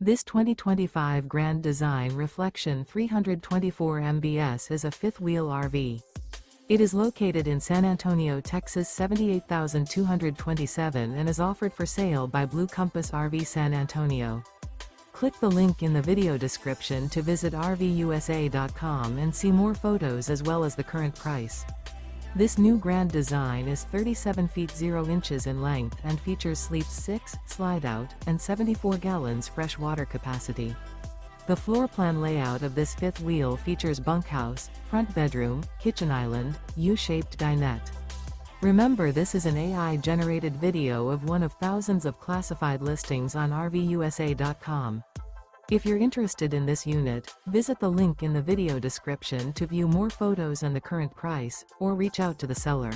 This 2025 Grand Design Reflection 324 MBS is a fifth-wheel RV. It is located in San Antonio, Texas 78227 and is offered for sale by Blue Compass RV San Antonio. Click the link in the video description to visit RVUSA.com and see more photos as well as the current price. This new Grand Design is 37 feet 0 inches in length and features sleeps 6, slide-out, and 74 gallons fresh water capacity. The floor plan layout of this fifth wheel features bunkhouse, front bedroom, kitchen island, U-shaped dinette. Remember, this is an AI-generated video of one of thousands of classified listings on RVUSA.com. If you're interested in this unit, visit the link in the video description to view more photos and the current price, or reach out to the seller.